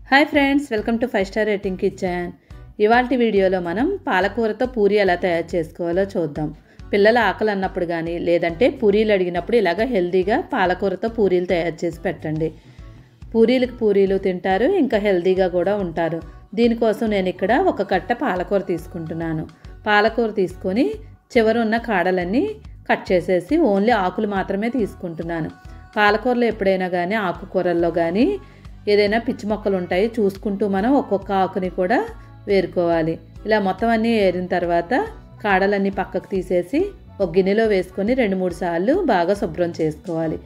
Hi friends, welcome to 5 star rating kitchen. ఇవాల్టి వీడియోలో మనం పాలకూరతో పూరి ఎలా తయారు చేసుకోవాలో చూద్దాం. పిల్లల ఆకలి అన్నప్పుడు కానీ లేదంటే పూరీలు అడిగినప్పుడు ఇలాగ హెల్దీగా పాలకూరతో పూరీలు తయారు చేసి పెట్టండి. పూరీలు తింటారు, ఇంకా హెల్దీగా కూడా ఉంటారు. దీనికోసం నేను ఇక్కడ ఒక కట్ట పాలకూర తీసుకుంటున్నాను. పాలకూర తీసుకొని చివర ఉన్న కాడలన్నీ కట్ చేసేసి ఓన్లీ ఆకులు మాత్రమే తీసుకుంటున్నాను. పాలకూరలో ఎప్పుడైనా కానీ ఆకుకూరల్లో కానీ ఏదైనా పిచ్చి మొక్కలు ఉంటాయి, చూసుకుంటూ మనం ఒక్కొక్క ఆకుని కూడా వేరుకోవాలి. ఇలా మొత్తం అన్నీ ఏరిన తర్వాత కాడలన్నీ పక్కకు తీసేసి ఒక గిన్నెలో వేసుకొని 2-3 సార్లు బాగా శుభ్రం చేసుకోవాలి.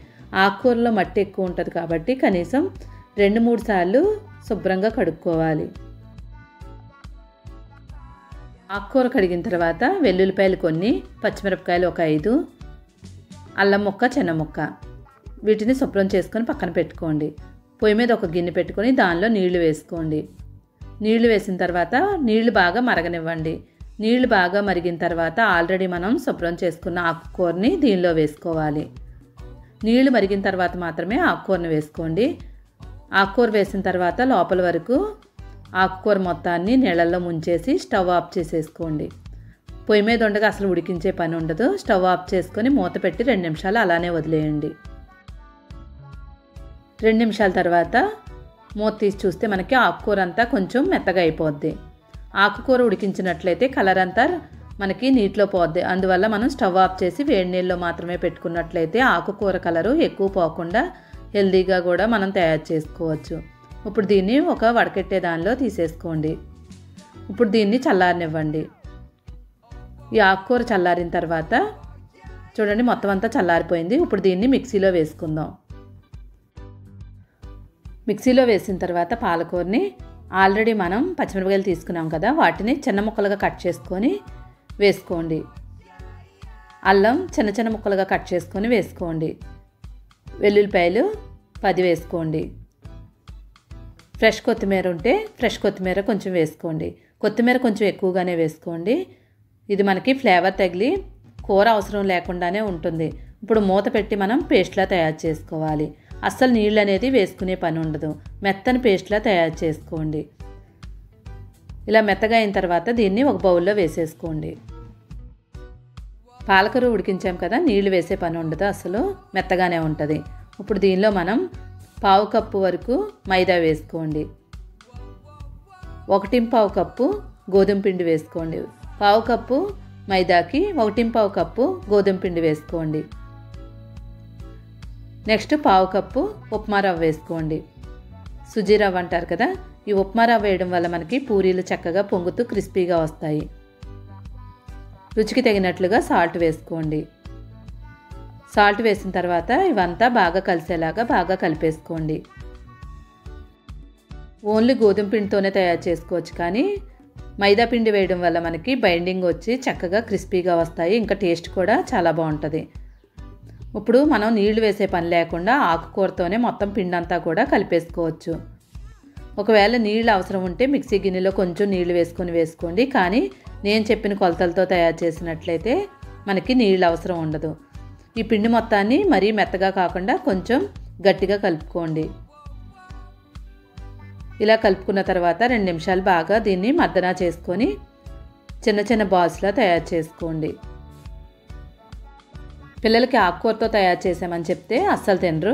ఆకుకూరలో మట్టి ఎక్కువ ఉంటుంది కాబట్టి కనీసం 2-3 సార్లు శుభ్రంగా కడుక్కోవాలి. ఆకుకూర కడిగిన తర్వాత వెల్లుల్లిపాయలు కొన్ని, పచ్చిమిరపకాయలు ఒక 5, అల్లం ముక్క, చిన్న ముక్క, వీటిని శుభ్రం చేసుకొని పక్కన పెట్టుకోండి. పొయ్యి మీద ఒక గిన్నె పెట్టుకొని దానిలో నీళ్లు వేసుకోండి. నీళ్లు వేసిన తర్వాత నీళ్లు బాగా మరగనివ్వండి. నీళ్లు బాగా మరిగిన తర్వాత ఆల్రెడీ మనం శుభ్రం చేసుకున్న ఆకుకూరని దీనిలో వేసుకోవాలి. నీళ్లు మరిగిన తర్వాత మాత్రమే ఆకుకూరని వేసుకోండి. ఆకుకూర వేసిన తర్వాత లోపల వరకు ఆకుకూర మొత్తాన్ని నీళ్ళల్లో ముంచేసి స్టవ్ ఆఫ్ చేసేసుకోండి. పొయ్యి మీద ఉండగా అసలు ఉడికించే పని ఉండదు. స్టవ్ ఆఫ్ చేసుకొని మూత పెట్టి 2 నిమిషాలు అలానే వదిలేయండి. 2 నిమిషాల తర్వాత మూత తీసి చూస్తే మనకి ఆకుకూర అంతా కొంచెం మెత్తగా అయిపోద్ది. ఆకుకూర ఉడికించినట్లయితే కలర్ అంతా మనకి నీటిలో పోద్ది. అందువల్ల మనం స్టవ్ ఆఫ్ చేసి వేడి నీళ్ళలో మాత్రమే పెట్టుకున్నట్లయితే ఆకుకూర కలరు ఎక్కువ పోకుండా హెల్దీగా కూడా మనం తయారు చేసుకోవచ్చు. ఇప్పుడు దీన్ని ఒక వడకెట్టే దానిలో తీసేసుకోండి. ఇప్పుడు దీన్ని చల్లారనివ్వండి. ఈ ఆకుకూర చల్లారిన తర్వాత చూడండి మొత్తం అంతా చల్లారిపోయింది. ఇప్పుడు దీన్ని మిక్సీలో వేసుకుందాం. మిక్సీలో వేసిన తర్వాత పాలకూరని ఆల్రెడీ మనం పచ్చిమిరపకాయలు తీసుకున్నాం కదా, వాటిని చిన్న ముక్కలుగా కట్ చేసుకొని వేసుకోండి. అల్లం చిన్న ముక్కలుగా కట్ చేసుకొని వేసుకోండి. వెల్లుల్లిపాయలు 10 వేసుకోండి. ఫ్రెష్ కొత్తిమీర ఉంటే ఫ్రెష్ కొత్తిమీర కొంచెం వేసుకోండి. కొత్తిమీర కొంచెం ఎక్కువగానే వేసుకోండి. ఇది మనకి ఫ్లేవర్ తగిలి కూర అవసరం లేకుండానే ఉంటుంది. ఇప్పుడు మూత పెట్టి మనం పేస్ట్లా తయారు చేసుకోవాలి. అస్సలు నీళ్ళు అనేది వేసుకునే పని ఉండదు. మెత్తని పేస్ట్లా తయారు చేసుకోండి. ఇలా మెత్తగా అయిన తర్వాత దీన్ని ఒక బౌల్లో వేసేసుకోండి. పాలకూర ఉడికించాం కదా, నీళ్లు వేసే పని ఉండదు, అసలు మెత్తగానే ఉంటుంది. ఇప్పుడు దీనిలో మనం 1/4 కప్పు వరకు మైదా వేసుకోండి. 1/4 కప్పు గోధుమ పిండి వేసుకోండి. 1/4 కప్పు మైదాకి 1/4 కప్పు గోధుమ పిండి వేసుకోండి. నెక్స్ట్ 1/4 కప్పు ఉప్మా రవ్వ వేసుకోండి. సుజీ రవ్వ అంటారు కదా, ఈ ఉప్మా రవ్వ వేయడం వల్ల మనకి పూరీలు చక్కగా పొంగుతూ క్రిస్పీగా వస్తాయి. రుచికి తగినట్లుగా సాల్ట్ వేసుకోండి. సాల్ట్ వేసిన తర్వాత ఇవంతా బాగా కలిసేలాగా బాగా కలిపేసుకోండి. ఓన్లీ గోధుమ పిండితోనే తయారు చేసుకోవచ్చు, కానీ మైదా పిండి వేయడం వల్ల మనకి బైండింగ్ వచ్చి చక్కగా క్రిస్పీగా వస్తాయి. ఇంకా టేస్ట్ కూడా చాలా బాగుంటుంది. ఇప్పుడు మనం నీళ్లు వేసే పని లేకుండా ఆకుకూరతోనే మొత్తం పిండి అంతా కూడా కలిపేసుకోవచ్చు. ఒకవేళ నీళ్ళు అవసరం ఉంటే మిక్సీ గిన్నెలో కొంచెం నీళ్లు వేసుకోండి. కానీ నేను చెప్పిన కొలతలతో తయారు చేసినట్లయితే మనకి నీళ్ళు అవసరం ఉండదు. ఈ పిండి మొత్తాన్ని మరీ మెత్తగా కాకుండా కొంచెం గట్టిగా కలుపుకోండి. ఇలా కలుపుకున్న తర్వాత 2 నిమిషాలు బాగా దీన్ని మర్దనా చేసుకొని చిన్న బాల్స్లా తయారు చేసుకోండి. పిల్లలకి ఆకుకూరతో తయారు చేసామని చెప్తే అస్సలు తినరు.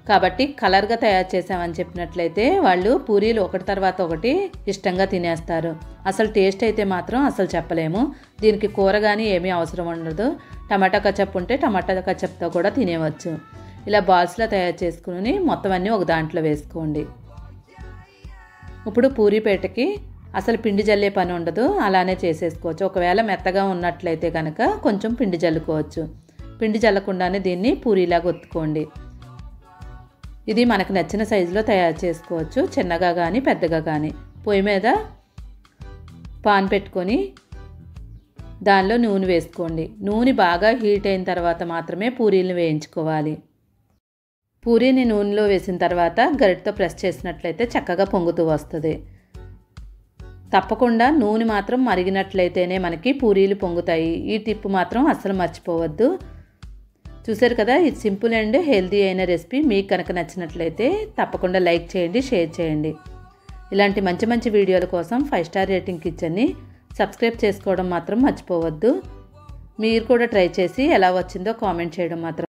కాబట్టి కలర్గా తయారు చేసామని చెప్పినట్లయితే వాళ్ళు పూరీలు ఒకటి తర్వాత ఒకటి ఇష్టంగా తినేస్తారు. అసలు టేస్ట్ అయితే మాత్రం అసలు చెప్పలేము. దీనికి కూర కానీ ఏమీ అవసరం ఉండదు. టమాటా కచప్ ఉంటే టమాటా కచప్తో కూడా తినేవచ్చు. ఇలా బాల్స్లో తయారు చేసుకుని మొత్తం అన్నీ ఒక దాంట్లో వేసుకోండి. ఇప్పుడు పూరీపేటకి అసలు పిండి జల్లే పని ఉండదు, అలానే చేసేసుకోవచ్చు. ఒకవేళ మెత్తగా ఉన్నట్లయితే కనుక కొంచెం పిండి జల్లుకోవచ్చు. పిండి జల్లకుండానే దీన్ని పూరీలాగా ఒత్తుకోండి. ఇది మనకు నచ్చిన సైజులో తయారు చేసుకోవచ్చు, చిన్నగా కానీ పెద్దగా కానీ. పొయ్యి మీద పాన్ పెట్టుకొని దానిలో నూనె వేసుకోండి. నూనె బాగా హీట్ అయిన తర్వాత మాత్రమే పూరీలను వేయించుకోవాలి. పూరీని నూనెలో వేసిన తర్వాత గరిటతో ప్రెస్ చేసినట్లయితే చక్కగా పొంగుతూ వస్తుంది. తప్పకుండా నూనె మాత్రం మరిగినట్లయితేనే మనకి పూరీలు పొంగుతాయి. ఈ టిప్ మాత్రం అస్సలు మర్చిపోవద్దు. చూసారు కదా, ఇది సింపుల్ అండ్ హెల్దీ అయిన రెసిపీ. మీకు కనుక నచ్చినట్లయితే తప్పకుండా లైక్ చేయండి, షేర్ చేయండి. ఇలాంటి మంచి మంచి వీడియోల కోసం 5 స్టార్ రేటింగ్ కిచెన్ని సబ్స్క్రైబ్ చేసుకోవడం మాత్రం మర్చిపోవద్దు. మీరు కూడా ట్రై చేసి ఎలా వచ్చిందో కామెంట్ చేయడం మాత్రం